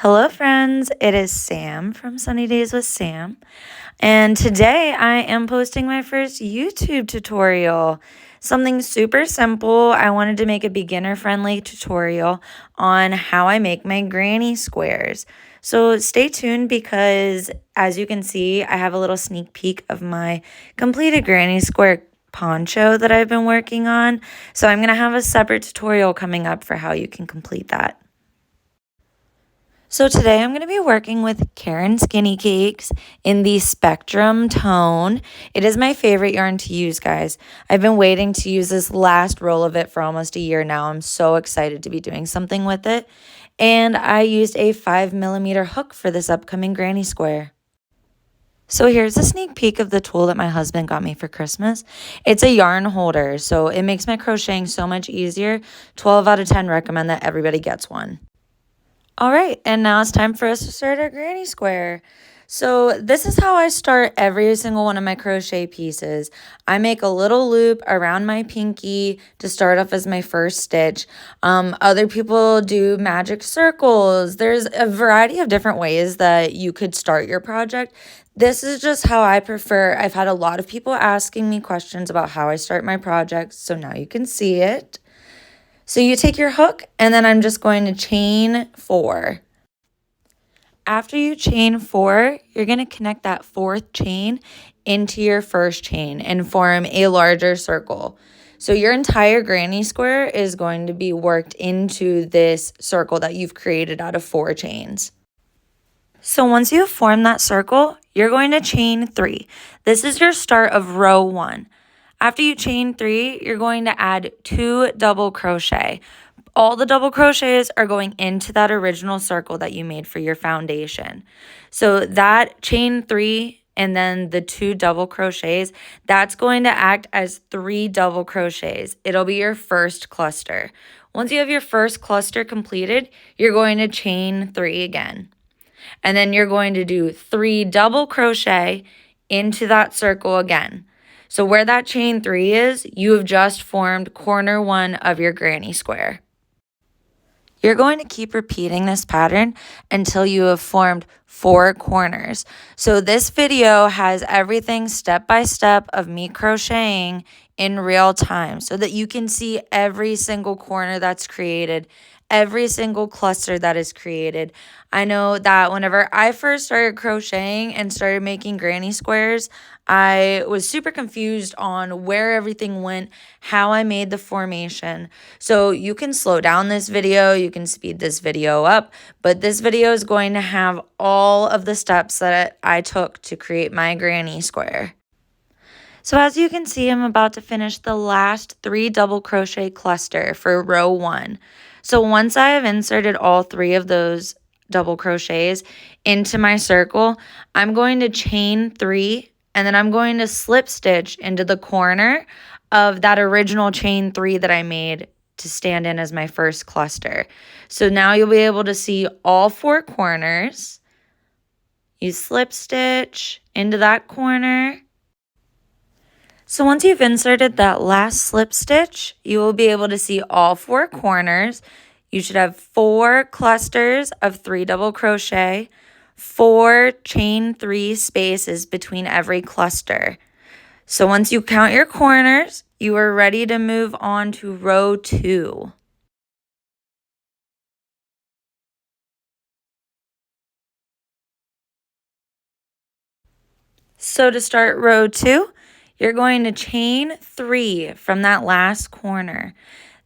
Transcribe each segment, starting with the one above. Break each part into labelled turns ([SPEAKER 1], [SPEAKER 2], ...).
[SPEAKER 1] Hello friends, it is Sam from Sunny Days with Sam, and today I am posting my first YouTube tutorial. Something super simple. I wanted to make a beginner-friendly tutorial on how I make my granny squares. So stay tuned because as you can see, I have a little sneak peek of my completed granny square poncho that I've been working on. So I'm going to have a separate tutorial coming up for how you can complete that. So today I'm going to be working with Karen Skinny Cakes in the Spectrum tone. It is my favorite yarn to use, guys. I've been waiting to use this last roll of it for almost a year now. I'm so excited to be doing something with it. And I used a 5mm hook for this upcoming granny square. So here's a sneak peek of the tool that my husband got me for Christmas. It's a yarn holder, so it makes my crocheting so much easier. 12 out of 10 recommend that everybody gets one. All right, and now it's time for us to start our granny square. So this is how I start every single one of my crochet pieces. I make a little loop around my pinky to start off as my first stitch. Other people do magic circles. There's a variety of different ways that you could start your project. This is just how I prefer. I've had a lot of people asking me questions about how I start my projects, so now you can see it. So you take your hook, and then I'm just going to chain 4. After you chain 4, you're going to connect that 4th chain into your first chain and form a larger circle. So your entire granny square is going to be worked into this circle that you've created out of 4 chains. So once you have formed that circle, you're going to chain 3. This is your start of row 1. After you chain 3, you're going to add 2 double crochet. All the double crochets are going into that original circle that you made for your foundation. So that chain 3 and then the 2 double crochets, that's going to act as 3 double crochets. It'll be your first cluster. Once you have your first cluster completed, you're going to chain 3 again. And then you're going to do 3 double crochet into that circle again. So where that chain 3 is, you have just formed corner 1 of your granny square. You're going to keep repeating this pattern until you have formed 4 corners. So this video has everything step by step of me crocheting in real time so that you can see every single corner that's created, every single cluster that is created. I know that whenever I first started crocheting and started making granny squares, I was super confused on where everything went, how I made the formation. So you can slow down this video, you can speed this video up, but this video is going to have all of the steps that I took to create my granny square. So as you can see, I'm about to finish the last 3 double crochet cluster for row 1. So once I have inserted all 3 of those double crochets into my circle, I'm going to chain 3 and then I'm going to slip stitch into the corner of that original chain 3 that I made to stand in as my first cluster. So now you'll be able to see all 4 corners. You slip stitch into that corner. So once you've inserted that last slip stitch, you will be able to see all 4 corners. You should have 4 clusters of 3 double crochet, 4 chain 3 spaces between every cluster. So once you count your corners, you are ready to move on to row 2. So to start row 2, you're going to chain 3 from that last corner.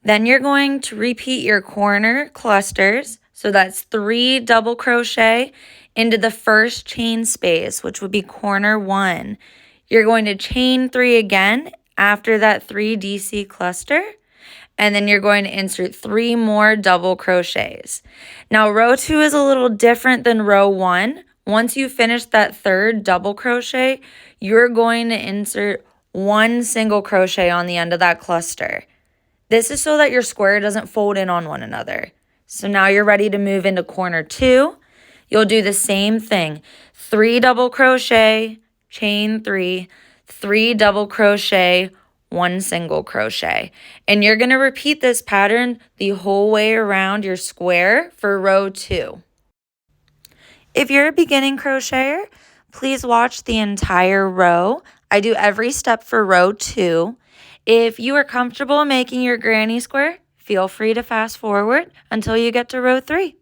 [SPEAKER 1] Then you're going to repeat your corner clusters. So that's 3 double crochet into the first chain space, which would be corner 1. You're going to chain 3 again after that 3 DC cluster. And then you're going to insert 3 more double crochets. Now row 2 is a little different than row 1. Once you finish that 3rd double crochet, you're going to insert 1 single crochet on the end of that cluster. This is so that your square doesn't fold in on one another. So now you're ready to move into corner 2. You'll do the same thing. 3 double crochet, chain 3, 3 double crochet, 1 single crochet. And you're going to repeat this pattern the whole way around your square for row 2. If you're a beginning crocheter, please watch the entire row. I do every step for row 2. If you are comfortable making your granny square, feel free to fast forward until you get to row 3.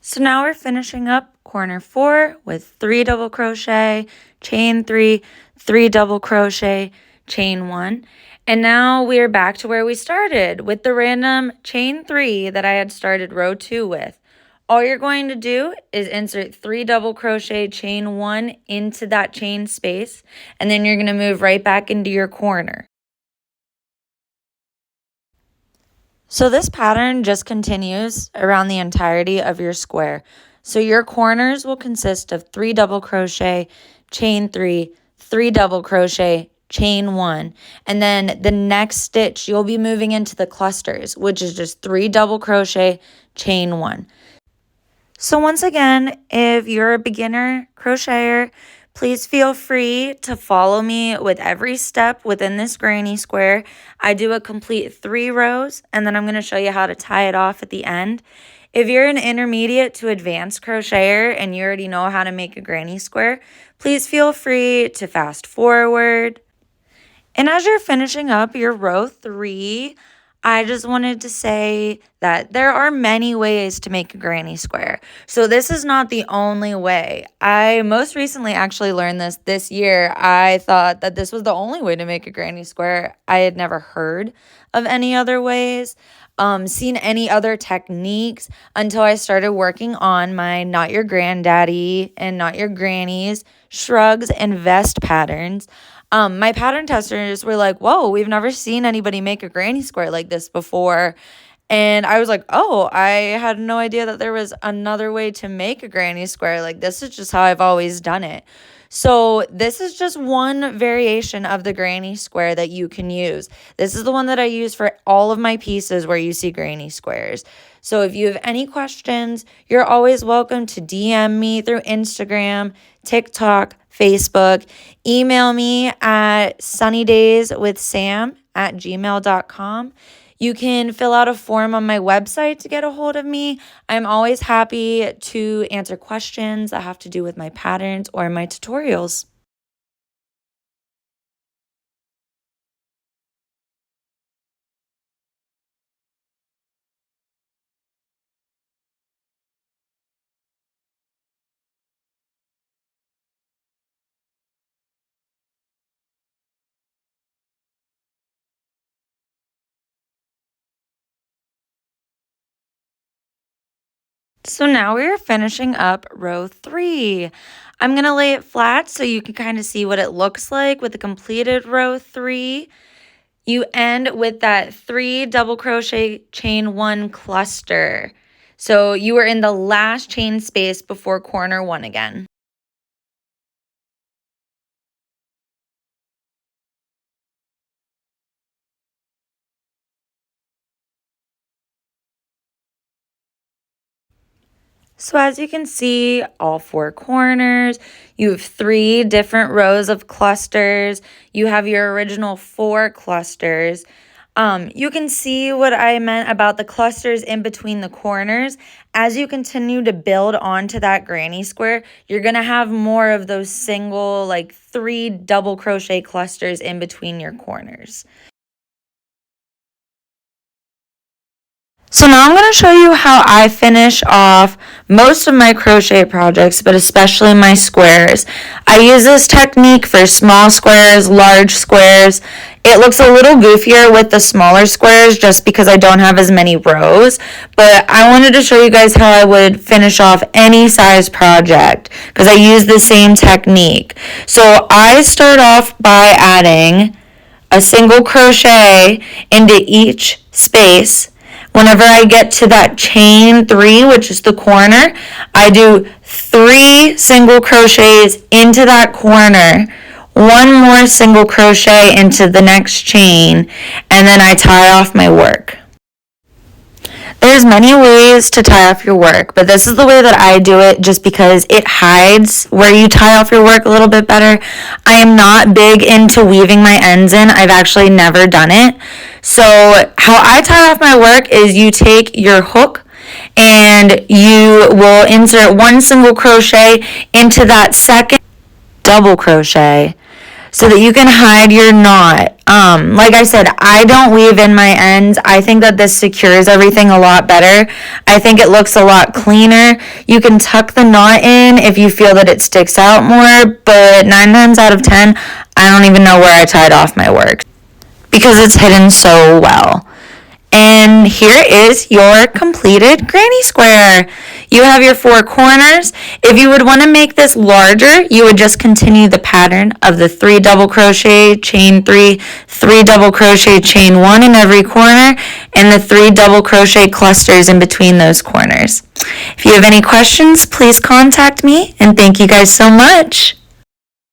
[SPEAKER 1] So now we're finishing up corner 4 with 3 double crochet, chain 3, 3 double crochet, chain 1. And now we are back to where we started with the random chain 3 that I had started row 2 with. All you're going to do is insert 3 double crochet, chain 1 into that chain space, and then you're going to move right back into your corner. So this pattern just continues around the entirety of your square. So your corners will consist of 3 double crochet, chain 3, 3 double crochet, chain 1, and then the next stitch you'll be moving into the clusters, which is just 3 double crochet, chain 1. So once again, if you're a beginner crocheter, please feel free to follow me with every step within this granny square. I do a complete 3 rows, and then I'm going to show you how to tie it off at the end. If you're an intermediate to advanced crocheter and you already know how to make a granny square, please feel free to fast forward. And as you're finishing up your row 3, I just wanted to say that there are many ways to make a granny square. So this is not the only way. I most recently actually learned this year. I thought that this was the only way to make a granny square. I had never heard of any other ways, seen any other techniques until I started working on my Not Your Granddaddy and Not Your Granny's shrugs and vest patterns. My pattern testers were like, whoa, we've never seen anybody make a granny square like this before. And I was like, oh, I had no idea that there was another way to make a granny square. Like, this is just how I've always done it. So this is just one variation of the granny square that you can use. This is the one that I use for all of my pieces where you see granny squares. So if you have any questions, you're always welcome to DM me through Instagram, TikTok, Facebook. Email me at SunnyDazeWithSam@gmail.com. You can fill out a form on my website to get a hold of me. I'm always happy to answer questions that have to do with my patterns or my tutorials. So now we're finishing up row 3. I'm going to lay it flat so you can kind of see what it looks like with the completed row 3. You end with that 3 double crochet chain 1 cluster. So you are in the last chain space before corner 1 again. So as you can see, all 4 corners, you have 3 different rows of clusters. You have your original 4 clusters. You can see what I meant about the clusters in between the corners. As you continue to build onto that granny square, you're going to have more of those single, like 3 double crochet clusters in between your corners. So now I'm going to show you how I finish off most of my crochet projects, but especially my squares. I use this technique for small squares, large squares. It looks a little goofier with the smaller squares just because I don't have as many rows, but I wanted to show you guys how I would finish off any size project because I use the same technique. So I start off by adding a single crochet into each space. Whenever I get to that chain 3, which is the corner, I do 3 single crochets into that corner, 1 more single crochet into the next chain, and then I tie off my work. There's many ways to tie off your work, but this is the way that I do it just because it hides where you tie off your work a little bit better. I am not big into weaving my ends in. I've actually never done it. So how I tie off my work is you take your hook and you will insert 1 single crochet into that second double crochet so that you can hide your knot. Like I said, I don't weave in my ends. I think that this secures everything a lot better. I think it looks a lot cleaner. You can tuck the knot in if you feel that it sticks out more, but 9 times out of 10, I don't even know where I tied off my work because it's hidden so well. And here is your completed granny square. You have your 4 corners. If you would want to make this larger, you would just continue the pattern of the 3 double crochet, chain 3, 3 double crochet, chain 1 in every corner, and the 3 double crochet clusters in between those corners. If you have any questions, please contact me, and thank you guys so much.